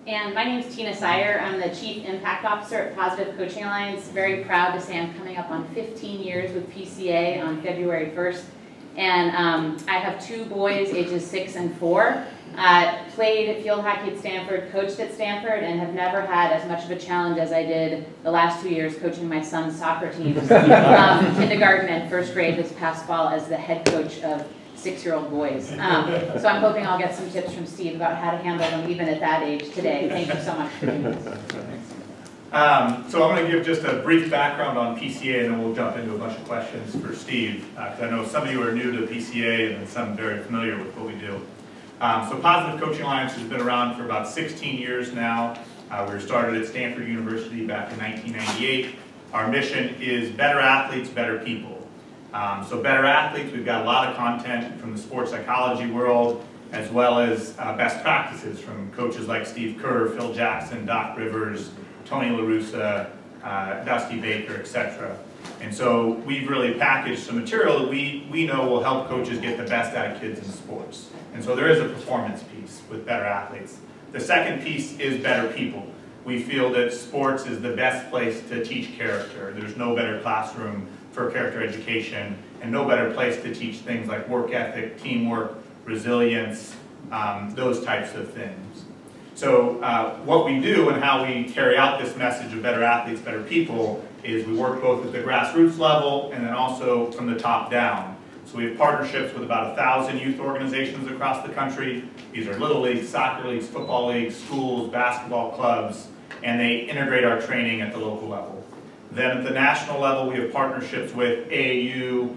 And my name is Tina Sire. I'm the Chief Impact Officer at Positive Coaching Alliance. Very proud to say I'm coming up on 15 years with PCA on February 1st. And I have two boys, ages 6 and 4. Played field hockey at Stanford, coached at Stanford, and have never had as much of a challenge as I did the last 2 years coaching my son's soccer teams, kindergarten and first grade this past fall as the head coach of 6-year-old boys. So I'm hoping I'll get some tips from Steve about how to handle them even at that age today. Thank you so much for doing this. So I'm going to give just a brief background on PCA, and then we'll jump into a bunch of questions for Steve, because I know some of you are new to PCA and some very familiar with what we do. So Positive Coaching Alliance has been around for about 16 years now. We were started at Stanford University back in 1998. Our mission is better athletes, better people. So better athletes, we've got a lot of content from the sports psychology world, as well as best practices from coaches like Steve Kerr, Phil Jackson, Doc Rivers, Tony La Russa, Dusty Baker, etc. And so we've really packaged some material that we know will help coaches get the best out of kids in sports. And so there is a performance piece with better athletes. The second piece is better people. We feel that sports is the best place to teach character. There's no better classroom for character education, and no better place to teach things like work ethic, teamwork, resilience, those types of things. So what we do and how we carry out this message of better athletes, better people, is we work both at the grassroots level and then also from the top down. So we have partnerships with about 1,000 youth organizations across the country. These are little leagues, soccer leagues, football leagues, schools, basketball clubs, and they integrate our training at the local level. Then at the national level, we have partnerships with AAU,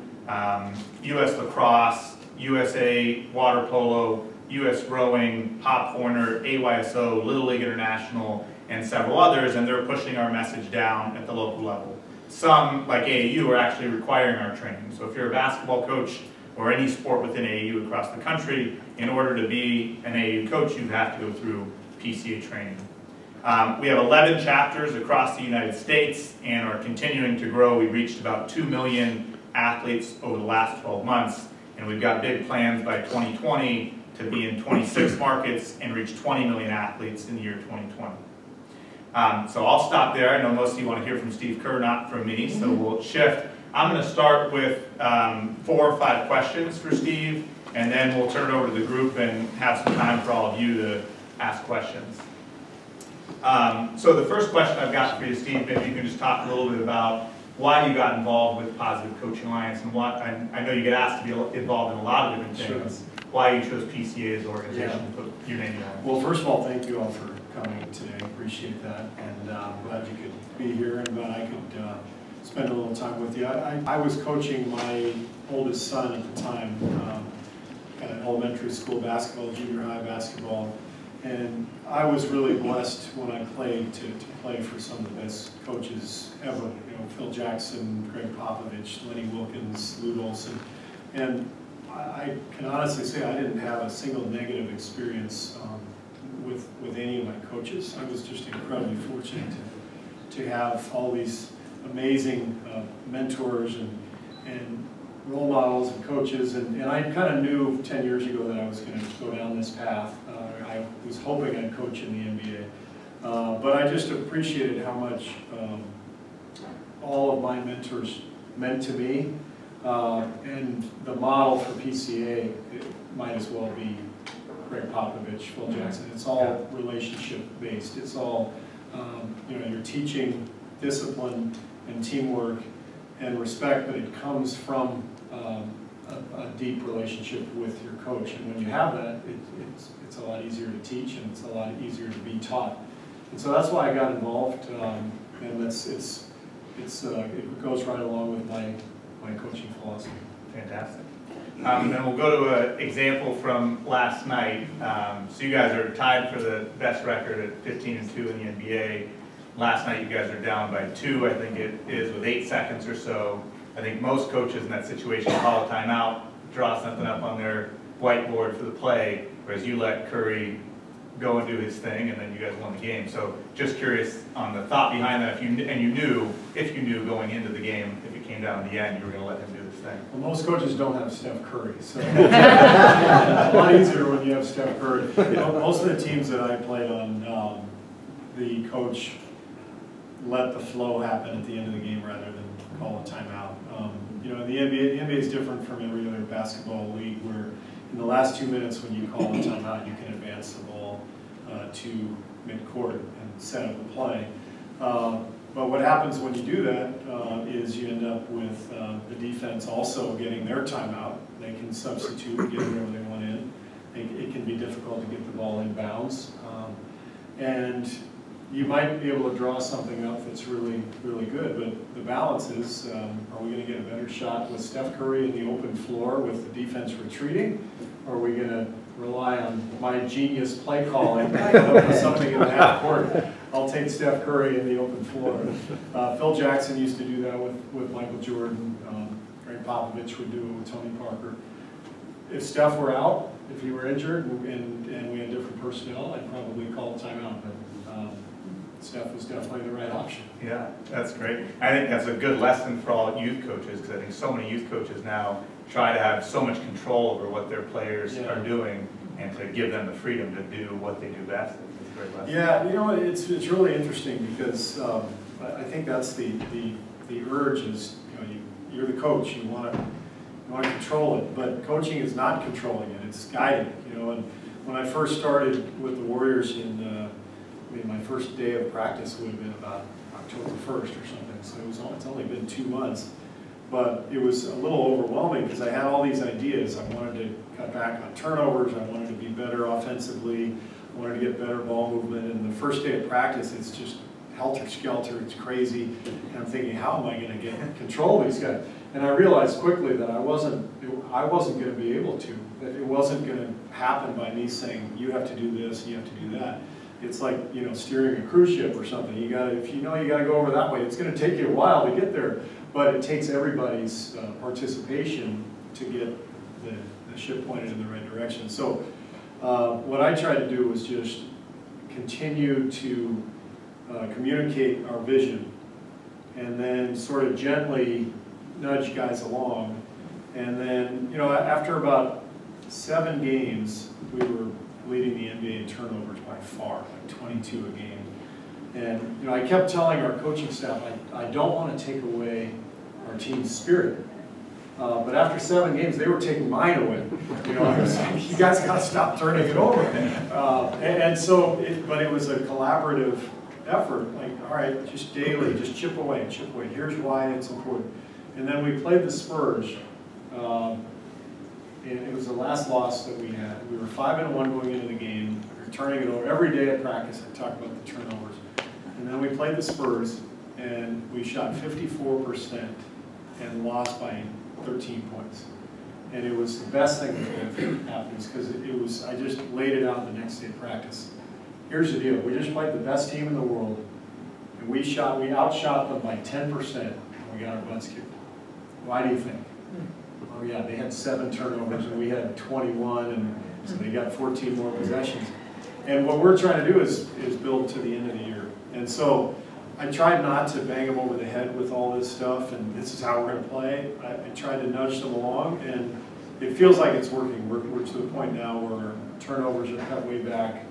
US Lacrosse, USA Water Polo, US Rowing, Pop Warner, AYSO, Little League International, and several others, and they're pushing our message down at the local level. Some, like AAU, are actually requiring our training. So if you're a basketball coach or any sport within AAU across the country, in order to be an AAU coach, you have to go through PCA training. We have 11 chapters across the United States and are continuing to grow. We reached about 2 million athletes over the last 12 months, and we've got big plans by 2020 to be in 26 markets and reach 20 million athletes in the year 2020. So I'll stop there. I know most of you want to hear from Steve Kerr, not from me, so we'll shift. I'm going to start with 4 or 5 questions for Steve, and then we'll turn it over to the group and have some time for all of you to ask questions. So the first question I've got for you, Steve, maybe you can just talk a little bit about why you got involved with Positive Coaching Alliance, and what I know you get asked to be involved in a lot of different things. Sure. Why you chose PCA as an organization to put your name on. Well, first of all, thank you all for coming today. Appreciate that, and I'm glad you could be here, and glad I could spend a little time with you. I was coaching my oldest son at the time, at elementary school basketball, junior high basketball. And I was really blessed when I played to play for some of the best coaches ever. You know, Phil Jackson, Greg Popovich, Lenny Wilkins, Lou Olson. And I can honestly say I didn't have a single negative experience with any of my coaches. I was just incredibly fortunate to have all these amazing mentors and role models and coaches. And I kind of knew 10 years ago that I was going to go down this path. I was hoping I'd coach in the NBA, but I just appreciated how much all of my mentors meant to me, and the model for PCA, it might as well be Greg Popovich, Phil Jackson. It's all relationship based. It's all, you know, you're teaching discipline and teamwork and respect, but it comes from a deep relationship with your coach. And when you have that, it's a lot easier to teach, and it's a lot easier to be taught. And so that's why I got involved, and it goes right along with my coaching philosophy. Fantastic. And we'll go to an example from last night. So you guys are tied for the best record at 15-2 in the NBA. Last night you guys are down by 2, I think it is, with 8 seconds or so. I think most coaches in that situation call a timeout, draw something up on their whiteboard for the play, whereas you let Curry go and do his thing, and then you guys won the game. So just curious on the thought behind that, if you knew going into the game, if it came down to the end, you were going to let him do his thing. Well, most coaches don't have Steph Curry, so a lot easier when you have Steph Curry. Most of the teams that I played on, the coach let the flow happen at the end of the game rather than call a timeout. You know, the NBA is different from every other basketball league where in the last 2 minutes when you call a timeout, you can advance the ball to midcourt and set up a play. But what happens when you do that is you end up with the defense also getting their timeout. They can substitute and get whatever they want in. It can be difficult to get the ball in bounds. And you might be able to draw something up that's really, really good, but the balance is, are we going to get a better shot with Steph Curry in the open floor with the defense retreating, or are we going to rely on my genius play calling with something in the half court? I'll take Steph Curry in the open floor. Phil Jackson used to do that with Michael Jordan. Greg Popovich would do it with Tony Parker. If Steph were out, if he were injured, and we had different personnel, I'd probably call timeout. But Steph was definitely the right option. Yeah, that's great. I think that's a good lesson for all youth coaches, because I think so many youth coaches now try to have so much control over what their players are doing, and to give them the freedom to do what they do best. It's a great lesson. Yeah, you know, it's really interesting because I think that's the urge is, you know, you're the coach, you want to control it, but coaching is not controlling it, it's guiding it. You know, and when I first started with the Warriors I mean, my first day of practice would have been about October 1st or something, so it's only been 2 months. But it was a little overwhelming because I had all these ideas. I wanted to cut back on turnovers, I wanted to be better offensively, I wanted to get better ball movement, and the first day of practice, it's just helter-skelter, it's crazy, and I'm thinking, how am I going to get control of these guys? And I realized quickly that I wasn't going to be able to, that it wasn't going to happen by me saying, you have to do this, you have to do that. It's like, you know, steering a cruise ship or something. If you know you got to go over that way, it's going to take you a while to get there, but it takes everybody's participation to get the ship pointed in the right direction. So what I tried to do was just continue to communicate our vision, and then sort of gently nudge guys along. And then, you know, after about 7 games, we were leading the NBA in turnovers by far, like 22 a game. And, you know, I kept telling our coaching staff, I don't want to take away our team's spirit. But after 7 games, they were taking mine away. You know, I was like, you guys got to stop turning it over. But it was a collaborative effort. Like, all right, just daily, just chip away, chip away. Here's why it's important. And then we played the Spurs. And it was the last loss that we had. We were 5-1 going into the game. We were turning it over. Every day at practice, I talked about the turnovers. And then we played the Spurs, and we shot 54% and lost by 13 points. And it was the best thing that could have happened because I just laid it out the next day of practice. Here's the deal. We just played the best team in the world, and we outshot them by 10%, and we got our butts kicked. Why do you think? Oh yeah, they had 7 turnovers and we had 21, and so they got 14 more possessions. And what we're trying to do is build to the end of the year. And so I tried not to bang them over the head with all this stuff, and this is how we're going to play. I tried to nudge them along, and it feels like it's working. We're to the point now where turnovers are cut way back.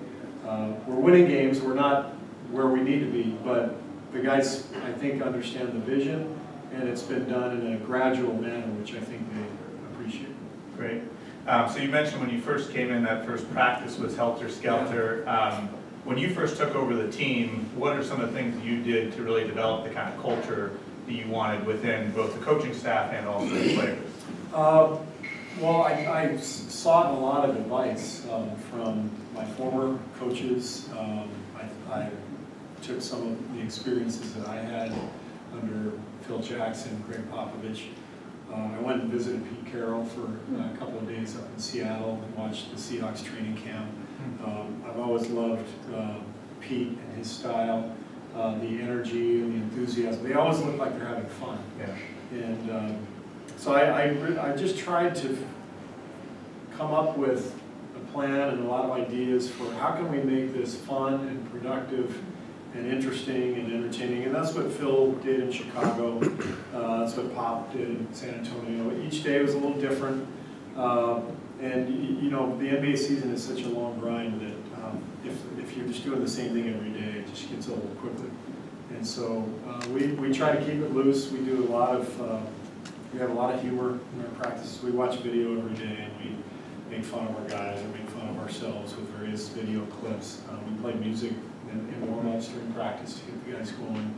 We're winning games. We're not where we need to be, but the guys, I think, understand the vision, and it's been done in a gradual manner, which I think they appreciate. Great. So you mentioned when you first came in, that first practice was helter-skelter. Yeah. When you first took over the team, what are some of the things that you did to really develop the kind of culture that you wanted within both the coaching staff and also the players? Well, I sought a lot of advice from my former coaches. I took some of the experiences that I had under Phil Jackson, Greg Popovich. I went and visited Pete Carroll for a couple of days up in Seattle and watched the Seahawks training camp. I've always loved Pete and his style, the energy and the enthusiasm. They always look like they're having fun. Yeah. And so I just tried to come up with a plan and a lot of ideas for how can we make this fun and productive and interesting and entertaining. And that's what Phil did in Chicago. That's what Pop did in San Antonio. Each day was a little different. And you know, the NBA season is such a long grind that if you're just doing the same thing every day, it just gets old quickly. And so we try to keep it loose. We do a lot of, we have a lot of humor in our practices. We watch video every day, and we make fun of our guys or make fun of ourselves with various video clips. We play music in warm-ups during practice to get the guys going.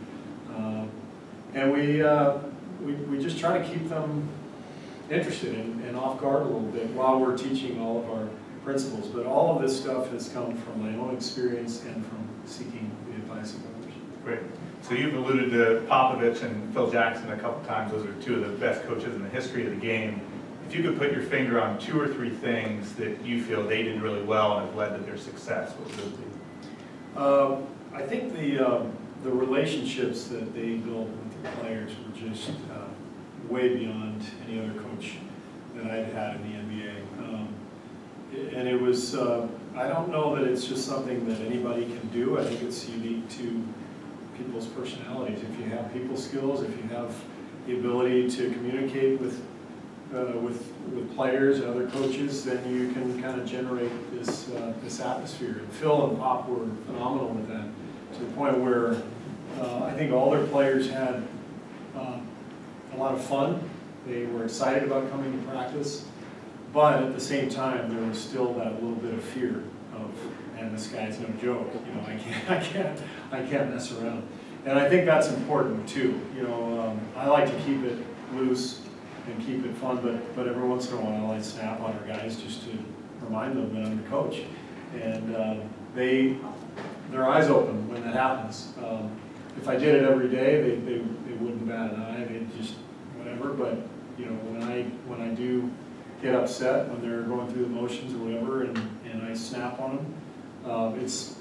And we just try to keep them interested and off guard a little bit while we're teaching all of our principles. But all of this stuff has come from my own experience and from seeking the advice of others. Great. So you've alluded to Popovich and Phil Jackson a couple times. Those are two of the best coaches in the history of the game. If you could put your finger on 2 or 3 things that you feel they did really well and have led to their success, what would those be? I think the relationships that they built with their players were just way beyond any other coach that I'd had in the NBA. And it was, I don't know that it's just something that anybody can do. I think it's unique to people's personalities. If you have people skills, if you have the ability to communicate with players and other coaches, then you can kind of generate this atmosphere. And Phil and Pop were phenomenal with that, to the point where I think all their players had a lot of fun. They were excited about coming to practice, but at the same time, there was still that little bit of fear of, and this guy's no joke. You know, I can't mess around. And I think that's important too. You know, I like to keep it loose and keep it fun, but every once in a while I snap on our guys just to remind them that I'm the coach. And their eyes open when that happens. If I did it every day, they wouldn't bat an eye. They'd just whatever. But you know, when I do get upset when they're going through the motions or whatever, and I snap on them, it's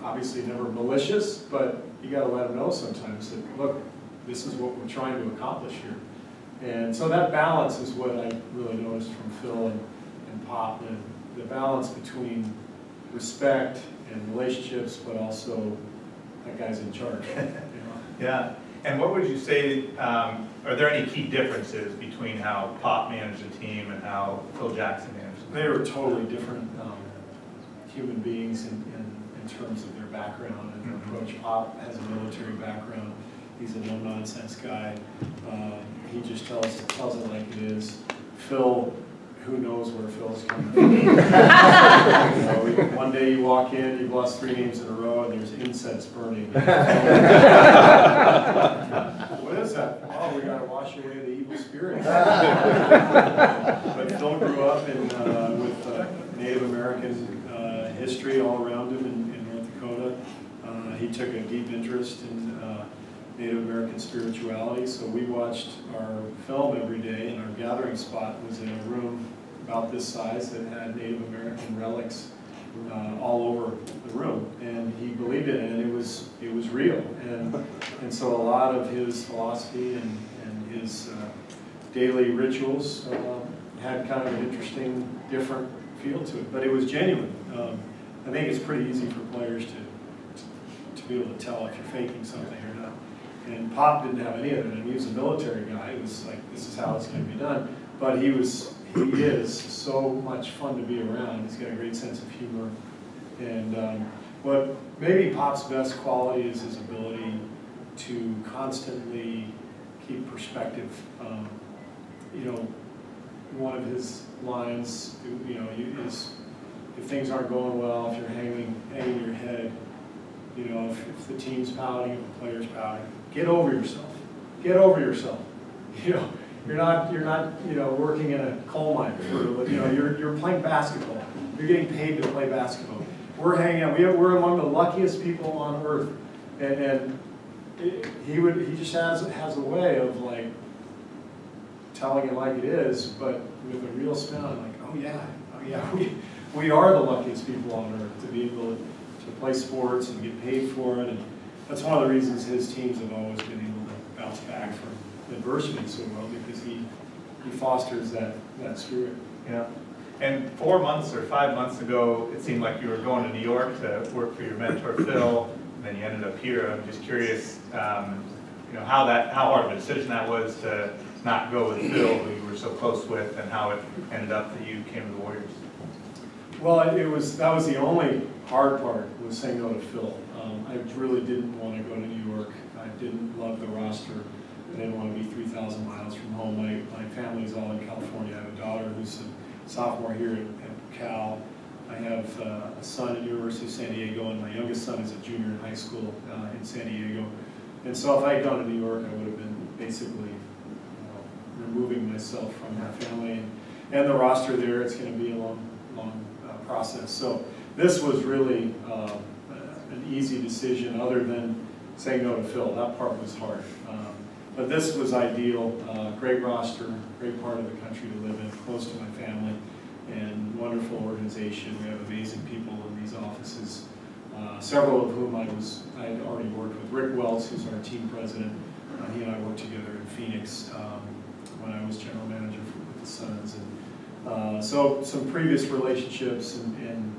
obviously never malicious, but you got to let them know sometimes that, look, this is what we're trying to accomplish here. And so that balance is what I really noticed from Phil and Pop, the balance between respect and relationships, but also that guy's in charge. You know? Yeah. And what would you say, are there any key differences between how Pop managed the team and how Phil Jackson managed the team? They were totally different human beings in terms of their background and their approach. Pop has a military background. He's a no-nonsense guy. He just tells it like it is. Phil, who knows where Phil's coming from? You know, one day you walk in, you've lost 3 games in a row, and there's incense burning. What is that? Oh, we got to wash away the evil spirits. But Phil grew up with Native American history all around him in North Dakota. He took a deep interest in Native American spirituality, so we watched our film every day, and our gathering spot was in a room about this size that had Native American relics all over the room, and he believed in it, and it was real, and so a lot of his philosophy and his daily rituals had kind of an interesting, different feel to it, but it was genuine. I think it's pretty easy for players to be able to tell if you're faking something or not. And Pop didn't have any of it, and he was a military guy. It was like, this is how it's going to be done. But he is so much fun to be around. He's got a great sense of humor. And what maybe Pop's best quality is his ability to constantly keep perspective. You know, one of his lines, you know, is, if things aren't going well, if you're hanging your head, you know, if the team's pouting, if the player's pouting, get over yourself. Get over yourself. You know, you're not, you know, working in a coal mine. You know, you're playing basketball. You're getting paid to play basketball. We're hanging out. We're among the luckiest people on earth, and he just has a way of like telling it like it is, but with a real spin on, like, oh yeah, we are the luckiest people on earth to be able to play sports and get paid for it, and that's one of the reasons his teams have always been able to bounce back from adversity so well, because he fosters that spirit. Yeah. And 4 months or 5 months ago, it seemed like you were going to New York to work for your mentor Phil, and then you ended up here. I'm just curious, you know, how hard of a decision that was to not go with Phil, who you were so close with, and how it ended up that you came to the Warriors? Well, that was the only hard part, was saying no to Phil. I really didn't want to go to New York. I didn't love the roster. I didn't want to be 3,000 miles from home. My family's all in California. I have a daughter who's a sophomore here at Cal. I have a son at University of San Diego, and my youngest son is a junior in high school in San Diego. And so if I had gone to New York, I would have been basically removing myself from my family and the roster there. It's going to be a long process. So this was really an easy decision, other than saying no to Phil. That part was hard. But this was ideal. Great roster, great part of the country to live in, close to my family, and wonderful organization. We have amazing people in these offices, several of whom I had already worked with. Rick Welts, who's our team president, he and I worked together in Phoenix when I was general manager with the Suns. And so some previous relationships, and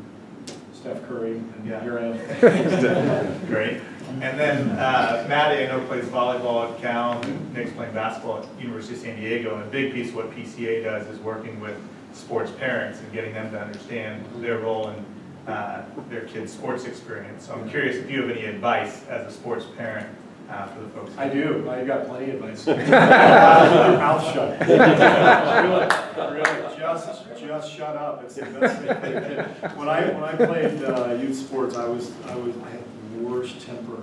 Steph Curry, and here I am. Great. And then Maddie, I know, plays volleyball at Cal, and Nick's playing basketball at University of San Diego. And a big piece of what PCA does is working with sports parents and getting them to understand their role in their kids' sports experience. So I'm curious if you have any advice as a sports parent for the folks. I do. I got plenty of advice. Keep your mouth shut. Really, just shut up. It's the best thing. When I played youth sports, I had the worst temper,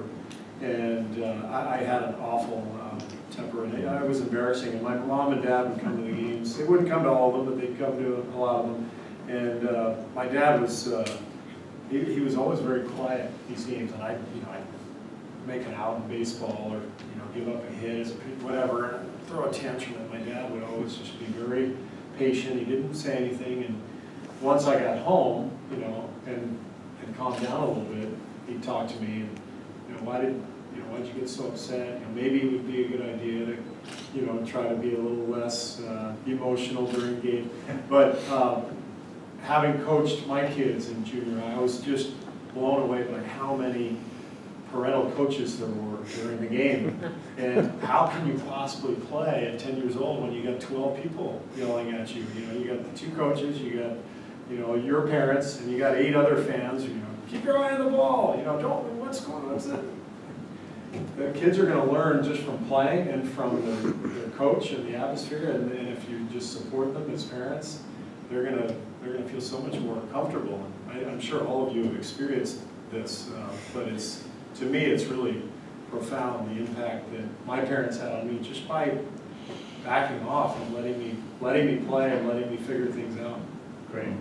and I had an awful temper, and I was embarrassing. And my mom and dad would come to the games. They wouldn't come to all of them, but they'd come to a lot of them. And my dad was he was always very quiet at these games, and I'd make an out in baseball, or give up a hit, whatever, and throw a tantrum. And my dad would always just be very patient. He didn't say anything, and once I got home, and calmed down a little bit, he'd talk to me, and why'd you get so upset? Maybe it would be a good idea to try to be a little less emotional during the game. But having coached my kids in junior high, I was just blown away by how many parental coaches there were during the game. And how can you possibly play at 10 years old when you got 12 people yelling at you? You got the 2 coaches, you got your parents, and you got 8 other fans. Keep your eye on the ball. What's going on? What's that? The kids are going to learn just from playing and from their coach and the atmosphere. And if you just support them as parents, they're going to feel so much more comfortable. I'm sure all of you have experienced this, but to me, it's really profound, the impact that my parents had on me just by backing off and letting me play and letting me figure things out. Great.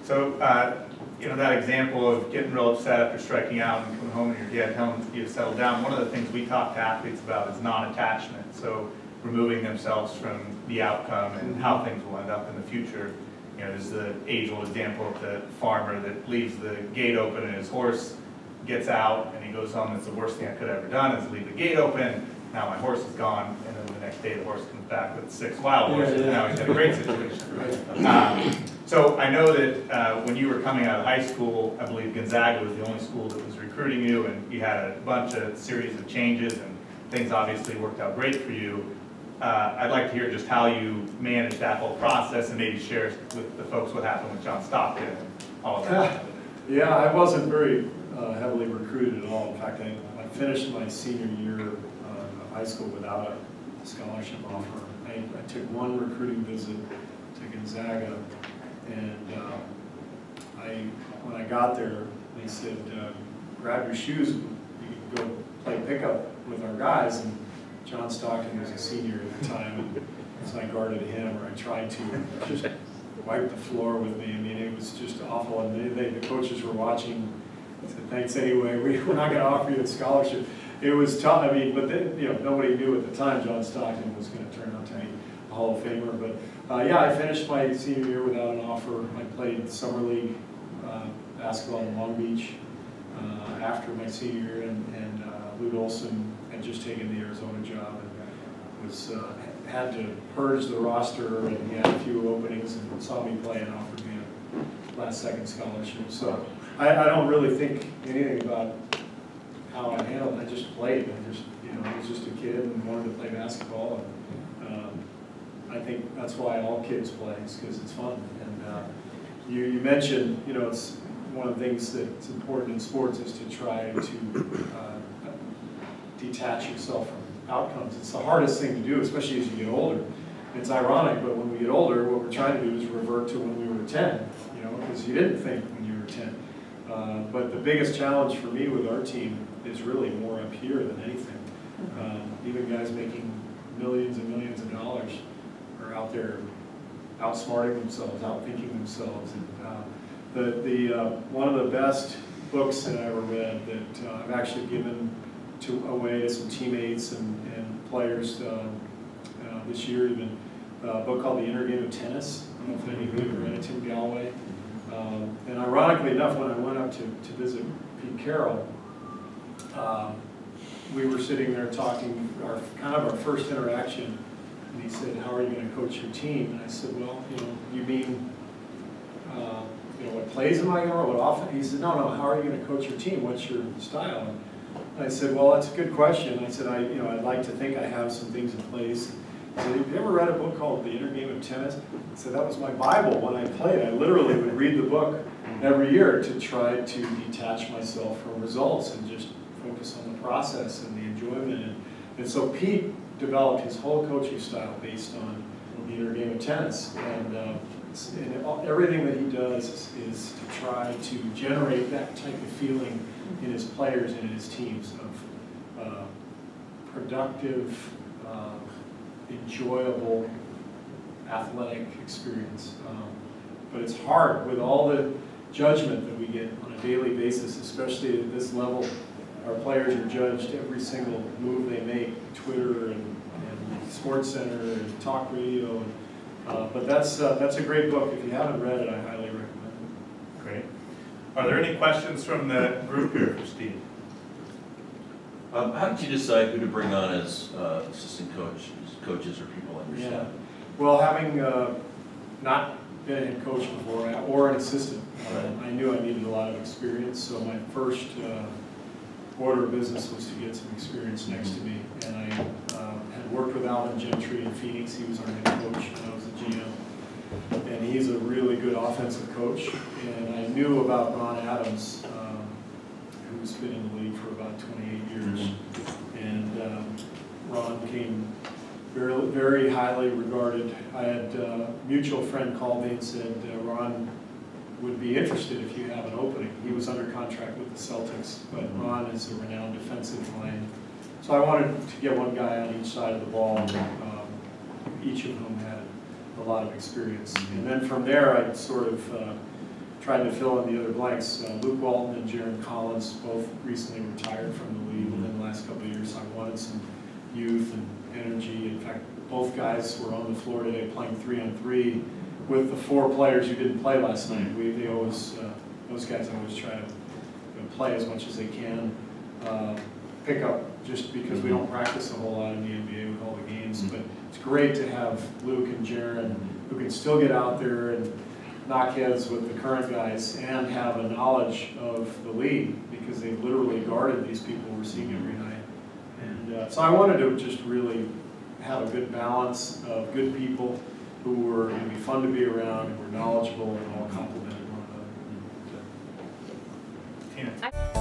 So, that example of getting real upset after striking out and coming home and your dad telling you to settle down, one of the things we talk to athletes about is non-attachment. So, removing themselves from the outcome and how things will end up in the future. There's the age-old example of the farmer that leaves the gate open and his horse gets out, and he goes home. It's the worst thing I could have ever done is leave the gate open. Now my horse is gone, and then the next day the horse comes back with 6 wild horses. And now he's in a great situation. So I know that when you were coming out of high school, I believe Gonzaga was the only school that was recruiting you, and you had a series of changes, and things obviously worked out great for you. I'd like to hear just how you managed that whole process, and maybe share with the folks what happened with John Stockton and all of that. Yeah, I wasn't very heavily recruited at all. In fact, I finished my senior year of high school without a scholarship offer. I took one recruiting visit to Gonzaga, and when I got there, they said, grab your shoes, and you can go play pickup with our guys. And John Stockton was a senior at the time, and so I guarded him, or I tried to just wipe the floor with me. I mean, it was just awful, and the coaches were watching. I said, thanks anyway, we're not going to offer you a scholarship. It was tough, I mean, but then, nobody knew at the time John Stockton was going to turn out to be a Hall of Famer. But yeah, I finished my senior year without an offer. I played summer league basketball in Long Beach after my senior year, and Lute Olson had just taken the Arizona job and was had to purge the roster, and he had a few openings and saw me play and offered me a last-second scholarship. So I don't really think anything about how I handled it. I just played. I was just a kid and wanted to play basketball. And I think that's why all kids play, is because it's fun. And you mentioned, you know, it's one of the things that's important in sports is to try to detach yourself from outcomes. It's the hardest thing to do, especially as you get older. It's ironic, but when we get older, what we're trying to do is revert to when we were 10, you know, because you didn't think when you were 10. But the biggest challenge for me with our team is really more up here than anything. Even guys making millions and millions of dollars are out there outsmarting themselves, outthinking themselves. And one of the best books that I ever read that I've actually given away to some teammates and players this year, even a book called The Inner Game of Tennis. I don't know if any of you have read it, Tim Galloway. And ironically enough, when I went up to visit Pete Carroll, we were sitting there talking, kind of our first interaction, and he said, "How are you going to coach your team?" And I said, "Well, you know, you mean, you know, what plays am I going to run? What offense?" He said, "No, how are you going to coach your team? What's your style?" And I said, "Well, that's a good question." I said, I'd like to think I have some things in place." He said, "Have you ever read a book called The Inner Game of Tennis?" I said, "That was my Bible when I played. I literally would read the book every year to try to detach myself from results and just focus on the process and the enjoyment." And so Pete developed his whole coaching style based on The Inner Game of Tennis. And everything that he does is to try to generate that type of feeling in his players and in his teams of productive, enjoyable, athletic experience. But it's hard with all the judgment that we get on a daily basis, especially at this level. Our players are judged every single move they make, Twitter and Sports Center and talk radio. But that's a great book. If you haven't read it, I highly recommend it. Great. Are there any questions from the group here for Steve? How did you decide who to bring on as assistant coaches or people like yourself? Yeah. Well, having not been a head coach before or an assistant, I knew I needed a lot of experience. So my first order of business was to get some experience next to me. And I had worked with Alvin Gentry in Phoenix. He was our head coach when I was a GM. And he's a really good offensive coach. And I knew about Ron Adams, who's been in the league for about 28 years. And Ron came very, very highly regarded. I had a mutual friend call me and said, "Ron would be interested if you have an opening." He was under contract with the Celtics, but Ron is a renowned defensive mind. So I wanted to get one guy on each side of the ball, each of whom had a lot of experience. And then from there, I sort of tried to fill in the other blanks. Luke Walton and Jaron Collins both recently retired from the league within the last couple of years. I wanted some youth and energy. In fact, both guys were on the floor today playing 3-on-3 with the 4 players who didn't play last night. They always, those guys always try to play as much as they can. Pick up just because we don't practice a whole lot in the NBA with all the games. But it's great to have Luke and Jaron who can still get out there and knock heads with the current guys and have a knowledge of the league because they've literally guarded these people we're seeing every night. And so I wanted to just really have a good balance of good people who were going to be fun to be around, who were knowledgeable, and all complemented one another. Tina.